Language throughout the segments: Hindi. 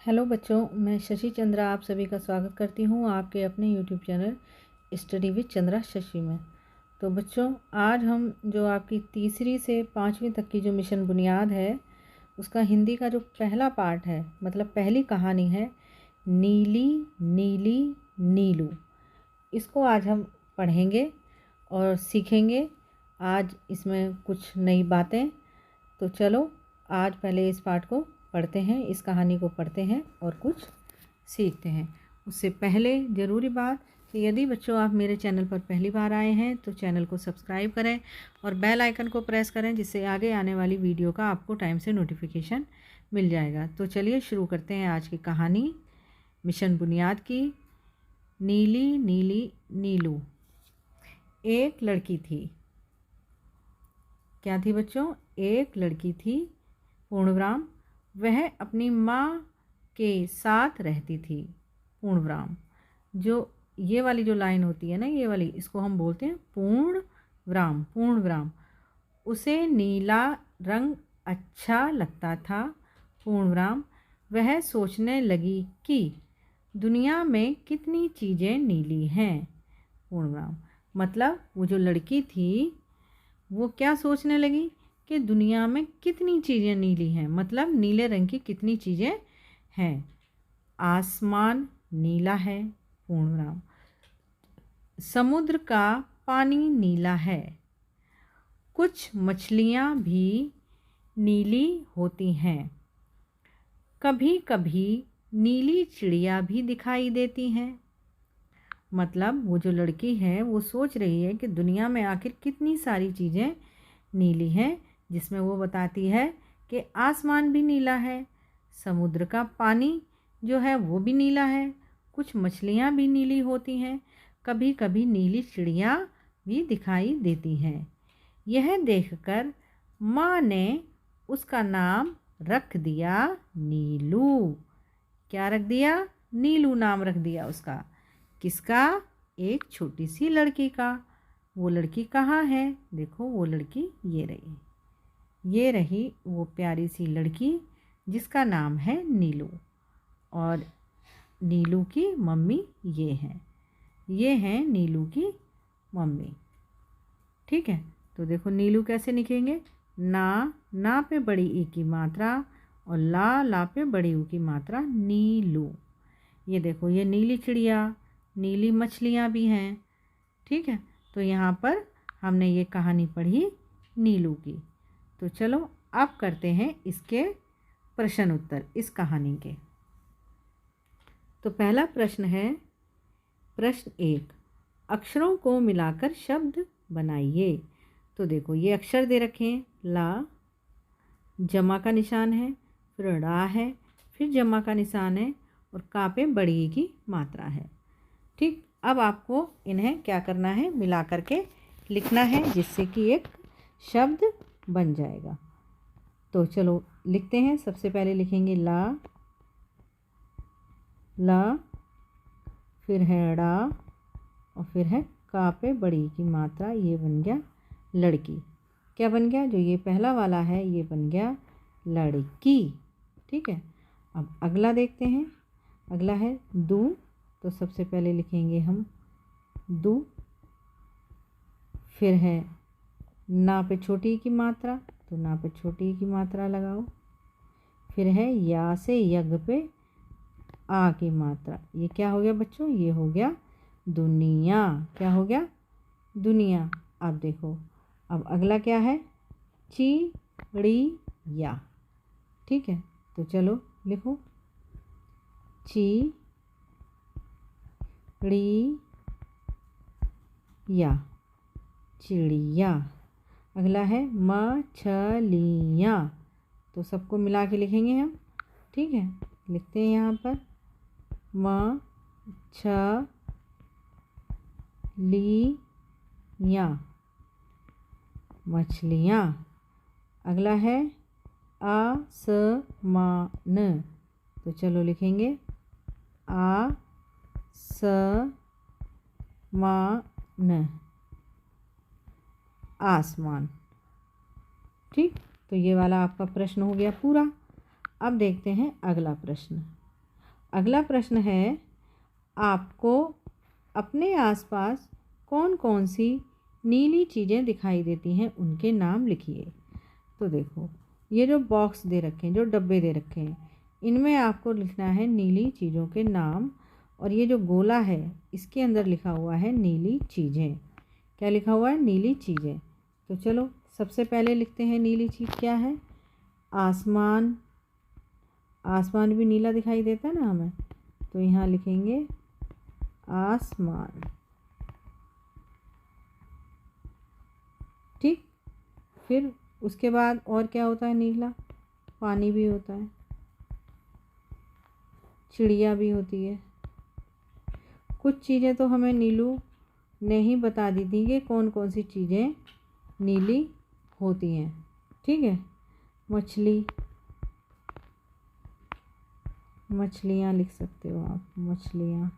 हेलो बच्चों, मैं शशि चंद्रा आप सभी का स्वागत करती हूँ आपके अपने YouTube channel study with Chandra Shashi में। तो बच्चों, आज हम जो आपकी तीसरी से पाँचवीं तक की जो मिशन बुनियाद है उसका हिंदी का जो पहला पार्ट है, मतलब पहली कहानी है नीली नीली नीलू, इसको आज हम पढ़ेंगे और सीखेंगे। आज इसमें कुछ नई बातें, तो चलो आज पहले इस पार्ट को पढ़ते हैं, इस कहानी को पढ़ते हैं और कुछ सीखते हैं। उससे पहले ज़रूरी बात कि यदि बच्चों आप मेरे चैनल पर पहली बार आए हैं तो चैनल को सब्सक्राइब करें और बेल आइकन को प्रेस करें, जिससे आगे आने वाली वीडियो का आपको टाइम से नोटिफिकेशन मिल जाएगा। तो चलिए शुरू करते हैं आज की कहानी मिशन बुनियाद की। नीली नीली नीलू। एक लड़की थी। क्या थी बच्चों? एक लड़की थी पूर्णविराम। वह अपनी माँ के साथ रहती थी। पूर्णविराम, जो ये वाली जो लाइन होती है ना, ये वाली, इसको हम बोलते हैं पूर्णविराम। पूर्णविराम। उसे नीला रंग अच्छा लगता था। पूर्णविराम। वह सोचने लगी कि दुनिया में कितनी चीज़ें नीली हैं। पूर्णविराम मतलब वो जो लड़की थी वो क्या सोचने लगी कि दुनिया में कितनी चीज़ें नीली हैं, मतलब नीले रंग की कितनी चीज़ें हैं। आसमान नीला है। पूर्णविराम। समुद्र का पानी नीला है। कुछ मछलियाँ भी नीली होती हैं। कभी कभी नीली चिड़िया भी दिखाई देती हैं। मतलब वो जो लड़की है वो सोच रही है कि दुनिया में आखिर कितनी सारी चीज़ें नीली हैं, जिसमें वो बताती है कि आसमान भी नीला है, समुद्र का पानी जो है वो भी नीला है, कुछ मछलियाँ भी नीली होती हैं, कभी कभी नीली चिड़िया भी दिखाई देती हैं। यह देखकर माँ ने उसका नाम रख दिया नीलू। क्या रख दिया? नीलू नाम रख दिया उसका। किसका? एक छोटी सी लड़की का। वो लड़की कहाँ है? देखो, वो लड़की ये रही। ये रही वो प्यारी सी लड़की जिसका नाम है नीलू। और नीलू की मम्मी ये हैं। ये हैं नीलू की मम्मी। ठीक है, तो देखो नीलू कैसे लिखेंगे। ना पे बड़ी ई की मात्रा और ला पे बड़ी ऊ की मात्रा, नीलू। ये देखो, ये नीली चिड़िया, नीली मछलियाँ भी हैं। ठीक है, तो यहाँ पर हमने ये कहानी पढ़ी नीलू की। तो चलो अब करते हैं इसके प्रश्न उत्तर इस कहानी के। तो पहला प्रश्न है, प्रश्न 1, अक्षरों को मिलाकर शब्द बनाइए। तो देखो, ये अक्षर दे रखे हैं। ला, जमा का निशान है, फिर ड़ा है, फिर जमा का निशान है और का पे बड़ी की मात्रा है। ठीक, अब आपको इन्हें क्या करना है? मिला करके लिखना है, जिससे कि एक शब्द बन जाएगा। तो चलो लिखते हैं। सबसे पहले लिखेंगे ला, फिर है ड़ा और फिर है का पे बड़ी की मात्रा। ये बन गया लड़की। क्या बन गया? जो ये पहला वाला है ये बन गया लड़की। ठीक है, अब अगला देखते हैं। अगला है दू। तो सबसे पहले लिखेंगे हम दू। फिर है ना पे छोटी की मात्रा, तो ना पे छोटी की मात्रा लगाओ। फिर है या से यग पे आ की मात्रा। ये क्या हो गया बच्चों? ये हो गया दुनिया। क्या हो गया? दुनिया। अब देखो, अब अगला क्या है? चिड़िया। ठीक है, तो चलो लिखो चिड़िया। चिड़िया। अगला है मछलियाँ। तो सबको मिला के लिखेंगे हम। ठीक है, लिखते हैं यहाँ पर मछलियाँ। मछलियाँ। अगला है आसमान। तो चलो लिखेंगे आसमान। आसमान। ठीक, तो ये वाला आपका प्रश्न हो गया पूरा। अब देखते हैं अगला प्रश्न। अगला प्रश्न है, आपको अपने आसपास कौन कौन सी नीली चीज़ें दिखाई देती हैं, उनके नाम लिखिए। तो देखो, ये जो बॉक्स दे रखे हैं, जो डब्बे दे रखे हैं, इनमें आपको लिखना है नीली चीज़ों के नाम। और ये जो गोला है, इसके अंदर लिखा हुआ है नीली चीज़ें। क्या लिखा हुआ है? नीली चीज़ें। तो चलो सबसे पहले लिखते हैं नीली चीज़ क्या है। आसमान। आसमान भी नीला दिखाई देता है ना हमें, तो यहाँ लिखेंगे आसमान। ठीक। फिर उसके बाद और क्या होता है नीला? पानी भी होता है, चिड़िया भी होती है। कुछ चीज़ें तो हमें नीलू ने ही बता दी थी कि कौन कौन सी चीज़ें नीली होती हैं। ठीक है, मछली, मछलियाँ लिख सकते हो आप, मछलियाँ।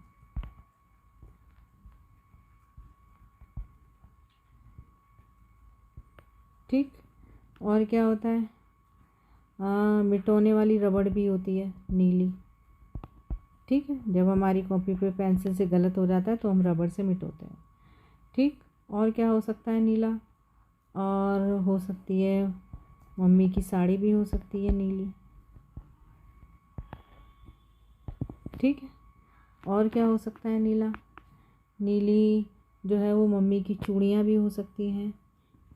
ठीक। और क्या होता है? मिटाने वाली रबड़ भी होती है नीली। ठीक है, जब हमारी कॉपी पे पेंसिल से गलत हो जाता है तो हम रबड़ से मिटाते हैं। ठीक। और क्या हो सकता है नीला? और हो सकती है मम्मी की साड़ी भी हो सकती है नीली। ठीक है। और क्या हो सकता है नीला? नीली जो है वो मम्मी की चूड़ियाँ भी हो सकती हैं,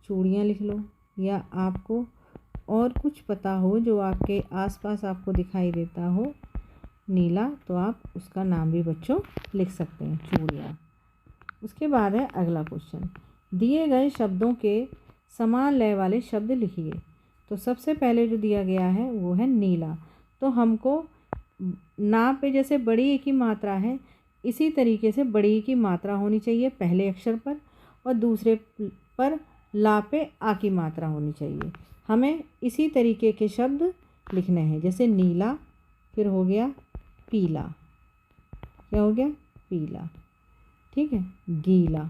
चूड़ियाँ लिख लो। या आपको और कुछ पता हो जो आपके आसपास आपको दिखाई देता हो नीला, तो आप उसका नाम भी बच्चों लिख सकते हैं, चूड़ियाँ। उसके बाद है अगला क्वेश्चन, दिए गए शब्दों के समान लय वाले शब्द लिखिए। तो सबसे पहले जो दिया गया है वो है नीला। तो हमको ना पे जैसे बड़ी ए की मात्रा है, इसी तरीके से बड़ी ए की मात्रा होनी चाहिए पहले अक्षर पर, और दूसरे पर ला पे आ की मात्रा होनी चाहिए। हमें इसी तरीके के शब्द लिखने हैं, जैसे नीला, फिर हो गया पीला। क्या हो गया? पीला। ठीक है। गीला।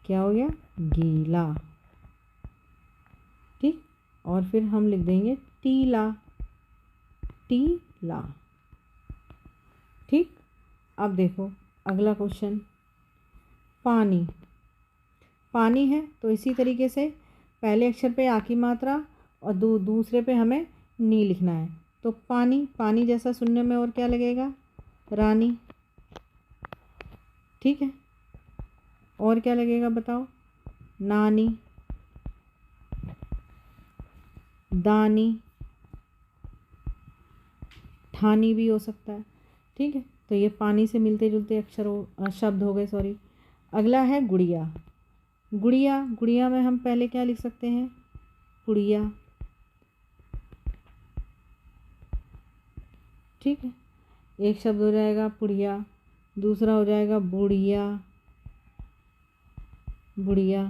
क्या हो गया? गीला। ठीक। और फिर हम लिख देंगे टीला, टीला। ठीक। अब देखो अगला क्वेश्चन, पानी। पानी है तो इसी तरीके से पहले अक्षर पे आ की मात्रा और दूसरे पे हमें नी लिखना है। तो पानी, पानी जैसा सुनने में और क्या लगेगा? रानी। ठीक है। और क्या लगेगा बताओ? नानी, दानी, ठानी भी हो सकता है। ठीक है, तो ये पानी से मिलते जुलते शब्द हो गए, सॉरी। अगला है गुड़िया। गुड़िया, गुड़िया में हम पहले क्या लिख सकते हैं? गुड़िया। ठीक है, एक शब्द हो जाएगा पुड़िया, दूसरा हो जाएगा बुढ़िया, बुढ़िया।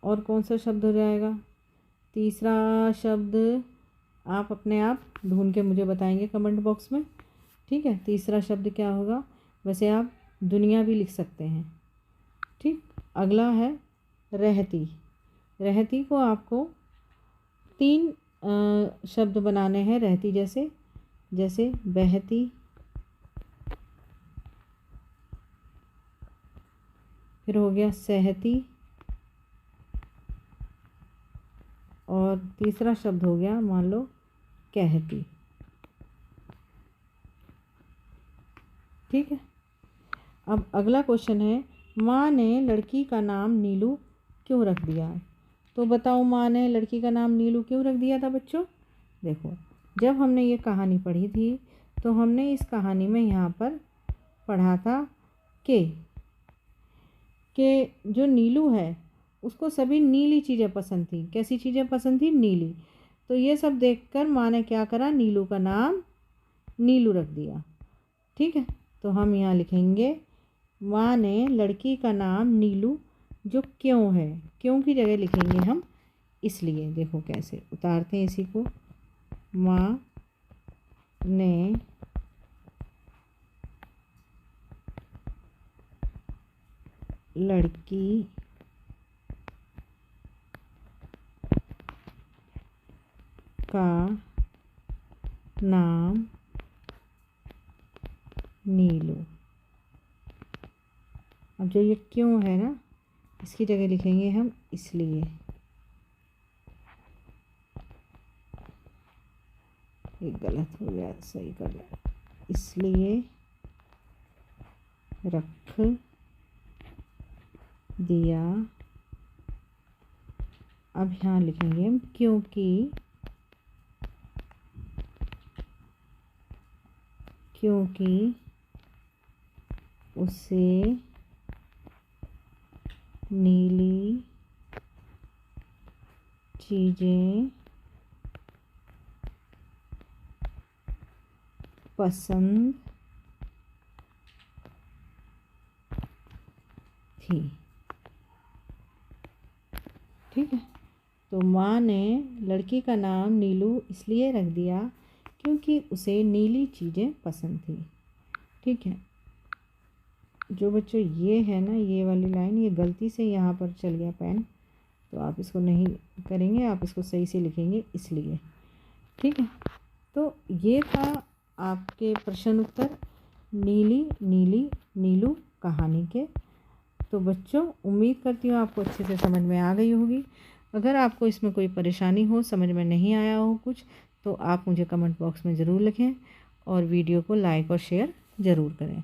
और कौन सा शब्द हो जाएगा? तीसरा शब्द आप अपने आप ढूंढ के मुझे बताएंगे कमेंट बॉक्स में। ठीक है, तीसरा शब्द क्या होगा? वैसे आप दुनिया भी लिख सकते हैं। ठीक। अगला है रहती। रहती को आपको 3 शब्द बनाने हैं रहती जैसे, जैसे बहती, फिर हो गया सहती, और तीसरा शब्द हो गया मान लो कहती। ठीक है। अब अगला क्वेश्चन है, माँ ने लड़की का नाम नीलू क्यों रख दिया? तो बताओ माँ ने लड़की का नाम नीलू क्यों रख दिया था बच्चों? देखो, जब हमने ये कहानी पढ़ी थी तो हमने इस कहानी में यहाँ पर पढ़ा था कि जो नीलू है उसको सभी नीली चीज़ें पसंद थी। कैसी चीज़ें पसंद थी? नीली। तो ये सब देखकर माँ ने क्या करा? नीलू का नाम नीलू रख दिया। ठीक है, तो हम यहाँ लिखेंगे माँ ने लड़की का नाम नीलू, जो क्यों है, क्यों की जगह लिखेंगे हम इसलिए। देखो कैसे उतारते हैं इसी को, माँ ने लड़की का नाम नीलू। अब जो ये क्यों है ना, इसकी जगह लिखेंगे हम इसलिए। ये गलत हो गया, सही कर लिया। इसलिए रख दिया। अब यहाँ लिखेंगे हम क्योंकि उसे नीली चीज़ें पसंद थी। ठीक है, तो माँ ने लड़की का नाम नीलू इसलिए रख दिया क्योंकि उसे नीली चीज़ें पसंद थी। ठीक है, जो बच्चों ये है ना, ये वाली लाइन, ये गलती से यहाँ पर चल गया पेन, तो आप इसको नहीं करेंगे, आप इसको सही से लिखेंगे इसलिए। ठीक है, तो ये था आपके प्रश्न उत्तर नीली नीली नीलू कहानी के। तो बच्चों, उम्मीद करती हूँ आपको अच्छे से समझ में आ गई होगी। अगर आपको इसमें कोई परेशानी हो, समझ में नहीं आया हो कुछ, तो आप मुझे कमेंट बॉक्स में ज़रूर लिखें और वीडियो को लाइक और शेयर ज़रूर करें।